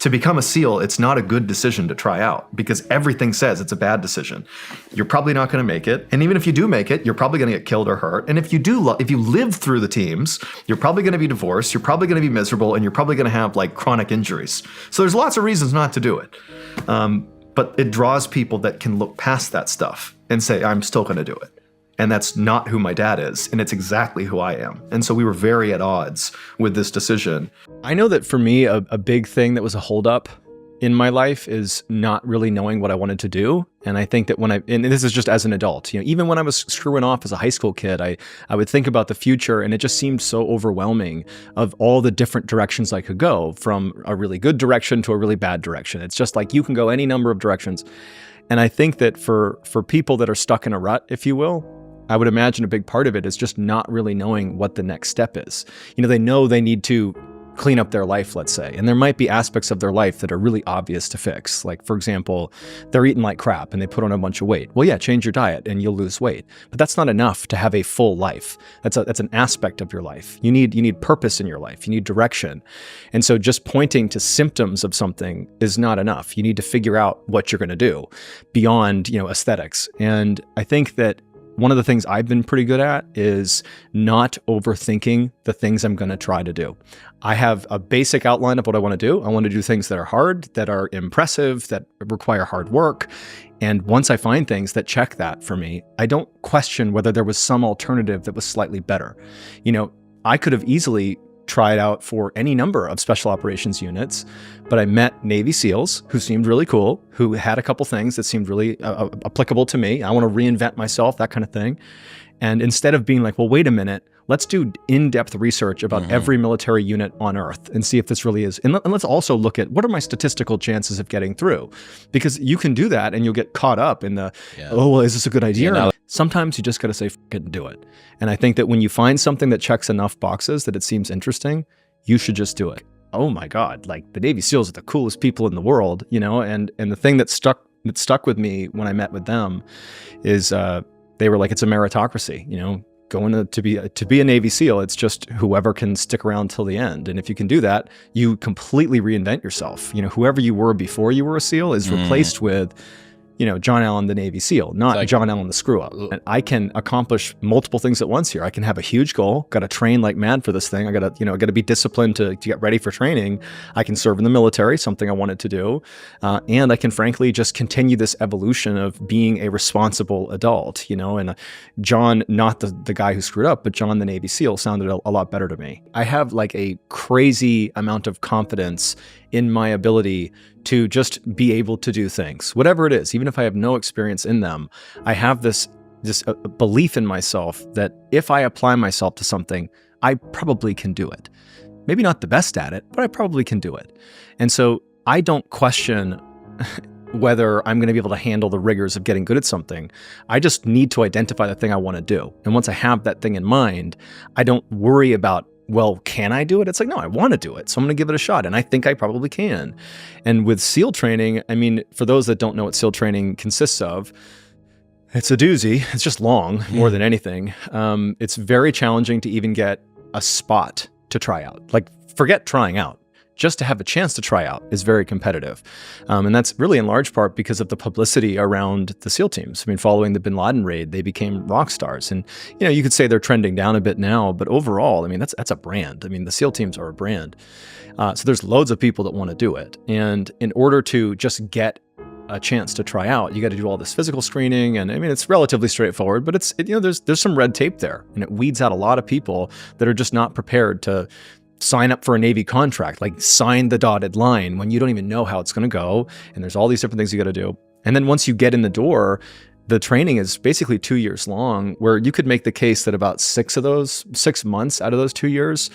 To become a SEAL, it's not a good decision to try out because everything says it's a bad decision. You're probably not going to make it. And even if you do make it, you're probably going to get killed or hurt. And if you live through the teams, you're probably going to be divorced, you're probably going to be miserable, and you're probably going to have like chronic injuries. So there's lots of reasons not to do it. But it draws people that can look past that stuff and say, I'm still going to do it. And that's not who my dad is, and it's exactly who I am. And so we were very at odds with this decision. I know that for me, a big thing that was a holdup in my life is not really knowing what I wanted to do. And I think that and this is just as an adult, even when I was screwing off as a high school kid, I would think about the future, and it just seemed so overwhelming of all the different directions I could go, from a really good direction to a really bad direction. It's just like you can go any number of directions. And I think that for people that are stuck in a rut, if you will, I would imagine a big part of it is just not really knowing what the next step is. They know they need to clean up their life, let's say, and there might be aspects of their life that are really obvious to fix. Like, for example, they're eating like crap and they put on a bunch of weight. Well, yeah, change your diet and you'll lose weight. But that's not enough to have a full life. That's an aspect of your life. You need purpose in your life. You need direction. And so just pointing to symptoms of something is not enough. You need to figure out what you're going to do beyond, aesthetics. And I think that one of the things I've been pretty good at is not overthinking the things I'm going to try to do. I have a basic outline of what I want to do. I want to do things that are hard, that are impressive, that require hard work. And once I find things that check that for me, I don't question whether there was some alternative that was slightly better. I could have easily tried out for any number of special operations units, but I met Navy SEALs who seemed really cool, who had a couple things that seemed really applicable to me. I want to reinvent myself, that kind of thing. And instead of being like, well, wait a minute, let's do in-depth research about every military unit on Earth and see if this really is. And let's also look at what are my statistical chances of getting through? Because you can do that and you'll get caught up in the, oh, well, is this a good idea? Yeah, sometimes you just got to say, f it and do it. And I think that when you find something that checks enough boxes that it seems interesting, you should just do it. Oh my God, like the Navy SEALs are the coolest people in the world, and the thing that stuck with me when I met with them is they were like, it's a meritocracy, going to be a Navy SEAL, it's just whoever can stick around till the end. And if you can do that, you completely reinvent yourself. Whoever you were before you were a SEAL is replaced with, John Allen, the Navy SEAL, not like John Allen, the screw up. And I can accomplish multiple things at once here. I can have a huge goal, got to train like mad for this thing. I got to be disciplined to get ready for training. I can serve in the military, something I wanted to do. And I can frankly just continue this evolution of being a responsible adult, and John, not the guy who screwed up, but John, the Navy SEAL sounded a lot better to me. I have like a crazy amount of confidence in my ability to just be able to do things, whatever it is, even if I have no experience in them. I have this belief in myself that if I apply myself to something, I probably can do it. Maybe not the best at it, but I probably can do it. And so I don't question whether I'm going to be able to handle the rigors of getting good at something. I just need to identify the thing I want to do. And once I have that thing in mind, I don't worry about, well, can I do it? It's like, no, I want to do it. So I'm going to give it a shot. And I think I probably can. And with SEAL training, I mean, for those that don't know what SEAL training consists of, it's a doozy. It's just long more than anything. It's very challenging to even get a spot to try out. Like, forget trying out. Just to have a chance to try out is very competitive. And that's really in large part because of the publicity around the SEAL teams. I mean, following the Bin Laden raid, they became rock stars. And, you could say they're trending down a bit now, but overall, I mean, that's a brand. I mean, the SEAL teams are a brand. So there's loads of people that want to do it. And in order to just get a chance to try out, you got to do all this physical screening. And I mean, it's relatively straightforward, but there's some red tape there, and it weeds out a lot of people that are just not prepared to sign up for a Navy contract, like sign the dotted line when you don't even know how it's going to go. And there's all these different things you got to do. And then once you get in the door, the training is basically 2 years long, where you could make the case that about 6 months out of those 2 years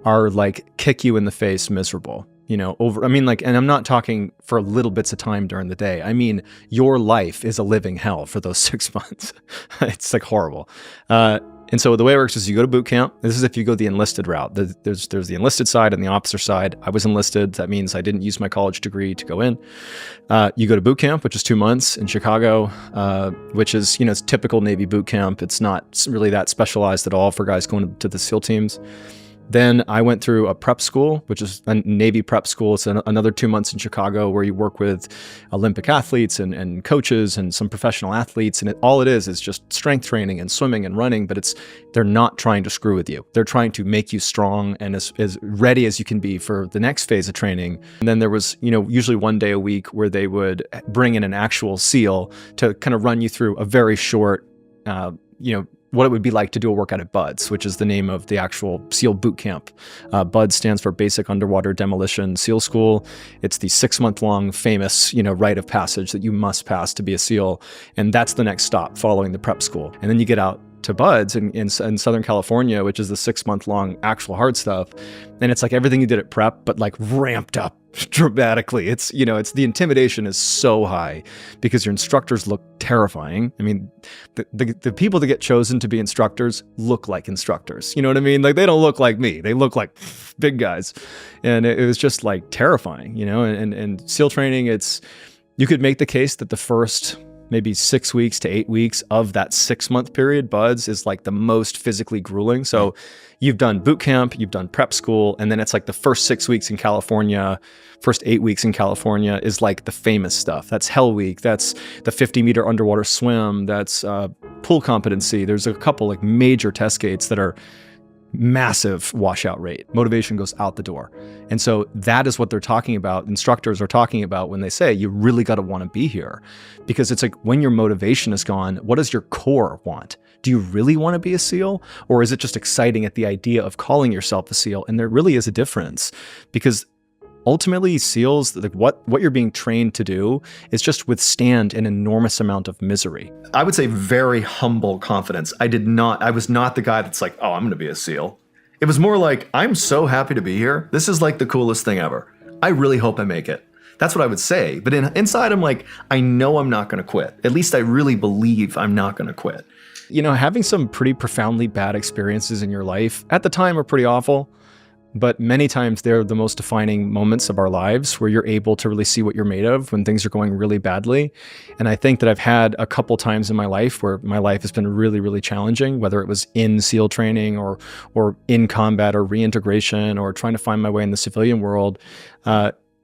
are like kick you in the face miserable. And I'm not talking for little bits of time during the day. I mean, your life is a living hell for those 6 months. It's like horrible. And so the way it works is you go to boot camp. This is if you go the enlisted route. There's the enlisted side and the officer side. I was enlisted. That means I didn't use my college degree to go in. You go to boot camp, which is 2 months in Chicago, which is, it's typical Navy boot camp. It's not really that specialized at all for guys going to the SEAL teams. Then I went through a prep school, which is a Navy prep school. It's another 2 months in Chicago where you work with Olympic athletes and coaches and some professional athletes. And all it is just strength training and swimming and running, but they're not trying to screw with you. They're trying to make you strong and as ready as you can be for the next phase of training. And then there was, usually 1 day a week where they would bring in an actual SEAL to kind of run you through a very short, what it would be like to do a workout at BUDS, which is the name of the actual SEAL boot camp. BUDS stands for Basic Underwater Demolition SEAL School. It's the 6-month-long famous, rite of passage that you must pass to be a SEAL. And that's the next stop following the prep school. And then you get out to BUDS in Southern California, which is the 6-month-long actual hard stuff. And it's like everything you did at prep, but like ramped up dramatically. It's the intimidation is so high because your instructors look terrifying. I mean, the people that get chosen to be instructors look like instructors. You know what I mean? Like they don't look like me. They look like big guys. And it was just like terrifying, and SEAL training, you could make the case that the first maybe 6 weeks to 8 weeks of that 6-month period, BUDS, is like the most physically grueling. So you've done boot camp, you've done prep school, and then it's like the first 6 weeks in California, first 8 weeks in California is like the famous stuff. That's Hell Week. That's the 50-meter underwater swim. That's pool competency. There's a couple like major test gates that are massive washout rate. Motivation goes out the door. And so that is what they're talking about. Instructors are talking about when they say you really got to want to be here, because it's like when your motivation is gone, what does your core want? Do you really want to be a SEAL, or is it just exciting at the idea of calling yourself a SEAL? And there really is a difference, because ultimately SEALs, like what you're being trained to do is just withstand an enormous amount of misery. I would say very humble confidence. I was not the guy that's like, oh, I'm going to be a SEAL. It was more like, I'm so happy to be here. This is like the coolest thing ever. I really hope I make it. That's what I would say. But inside, I'm like, I know I'm not going to quit. At least I really believe I'm not going to quit. Having some pretty profoundly bad experiences in your life at the time are pretty awful. But many times they're the most defining moments of our lives where you're able to really see what you're made of when things are going really badly. And I think that I've had a couple times in my life where my life has been really, really challenging, whether it was in SEAL training or in combat or reintegration or trying to find my way in the civilian world.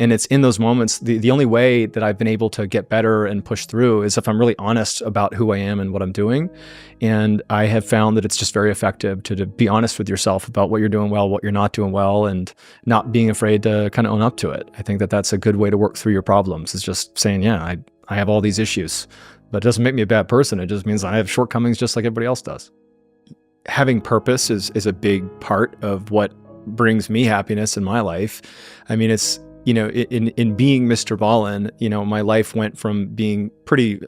And it's in those moments, the only way that I've been able to get better and push through is if I'm really honest about who I am and what I'm doing. And I have found that it's just very effective to be honest with yourself about what you're doing well, what you're not doing well, and not being afraid to kind of own up to it. I think that that's a good way to work through your problems, is just saying, yeah, I have all these issues, but it doesn't make me a bad person. It just means I have shortcomings just like everybody else does. Having purpose is a big part of what brings me happiness in my life. I mean, it's, in being MrBallen, my life went from being pretty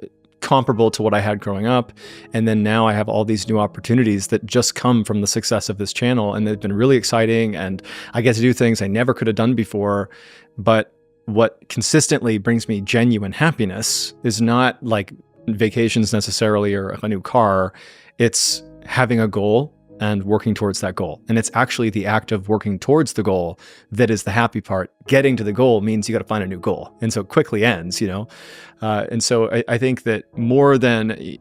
comparable to what I had growing up. And then now I have all these new opportunities that just come from the success of this channel. And they've been really exciting. And I get to do things I never could have done before. But what consistently brings me genuine happiness is not like vacations necessarily or a new car. It's having a goal and working towards that goal. And it's actually the act of working towards the goal that is the happy part. Getting to the goal means you got to find a new goal. And so it quickly ends, And so I think that more than,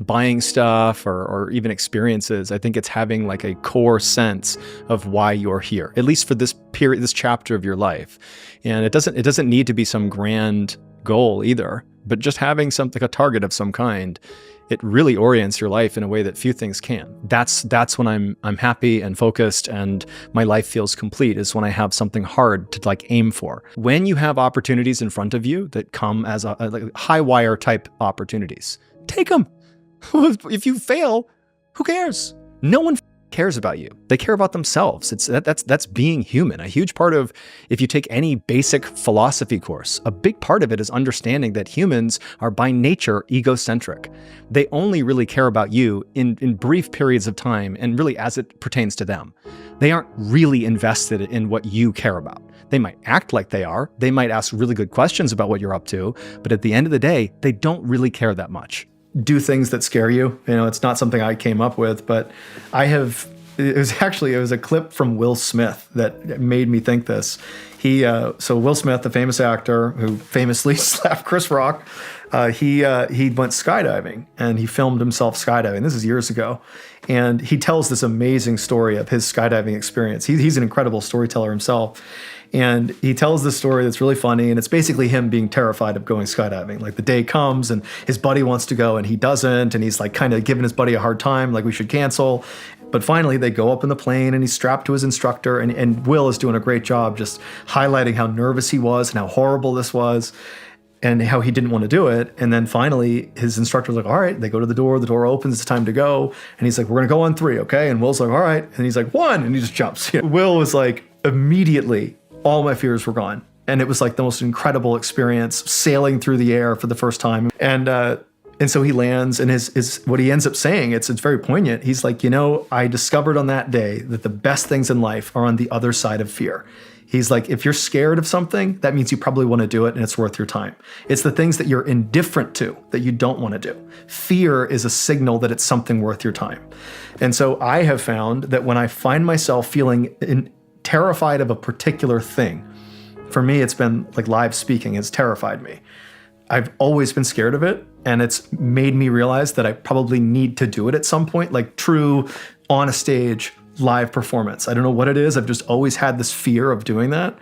buying stuff or even experiences, I think it's having like a core sense of why you're here, at least for this period, this chapter of your life. And it doesn't need to be some grand goal either, but just having something, like a target of some kind, it really orients your life in a way that few things can. That's when I'm happy and focused and my life feels complete, is when I have something hard to like aim for. When you have opportunities in front of you that come as like high wire type opportunities, take them. If you fail, who cares? No one cares about you. They care about themselves. That's being human. A huge part of, if you take any basic philosophy course, a big part of it is understanding that humans are by nature egocentric. They only really care about you in brief periods of time and really as it pertains to them. They aren't really invested in what you care about. They might act like they are. They might ask really good questions about what you're up to, but at the end of the day, they don't really care that much. Do things that scare you. It's not something I came up with, but it was a clip from Will Smith that made me think this. So Will Smith, the famous actor who famously slapped Chris Rock, he went skydiving and he filmed himself skydiving. This is years ago. And he tells this amazing story of his skydiving experience. He's an incredible storyteller himself. And he tells this story that's really funny, and it's basically him being terrified of going skydiving. Like the day comes and his buddy wants to go and he doesn't, and he's like kind of giving his buddy a hard time, like we should cancel. But finally they go up in the plane and he's strapped to his instructor, and Will is doing a great job just highlighting how nervous he was and how horrible this was and how he didn't want to do it. And then finally his instructor's like, all right, they go to the door opens, it's time to go. And he's like, we're gonna go on 3, okay? And Will's like, all right. And he's like, 1, and he just jumps. Will was like, immediately, all my fears were gone. And it was like the most incredible experience, sailing through the air for the first time. And so he lands, and his what he ends up saying, it's very poignant. He's like, I discovered on that day that the best things in life are on the other side of fear. He's like, if you're scared of something, that means you probably want to do it and it's worth your time. It's the things that you're indifferent to that you don't want to do. Fear is a signal that it's something worth your time. And so I have found that when I find myself feeling terrified of a particular thing, for me, it's been like live speaking has terrified me. I've always been scared of it, and it's made me realize that I probably need to do it at some point, like true on a stage live performance. I don't know what it is. I've just always had this fear of doing that.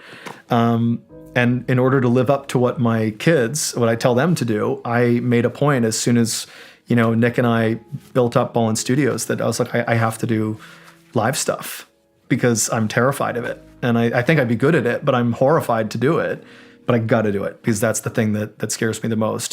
And in order to live up to what my kids, what I tell them to do, I made a point as soon as, Nick and I built up Ballen Studios that I was like, I have to do live stuff because I'm terrified of it. And I think I'd be good at it, but I'm horrified to do it. But I got to do it because that's the thing that scares me the most.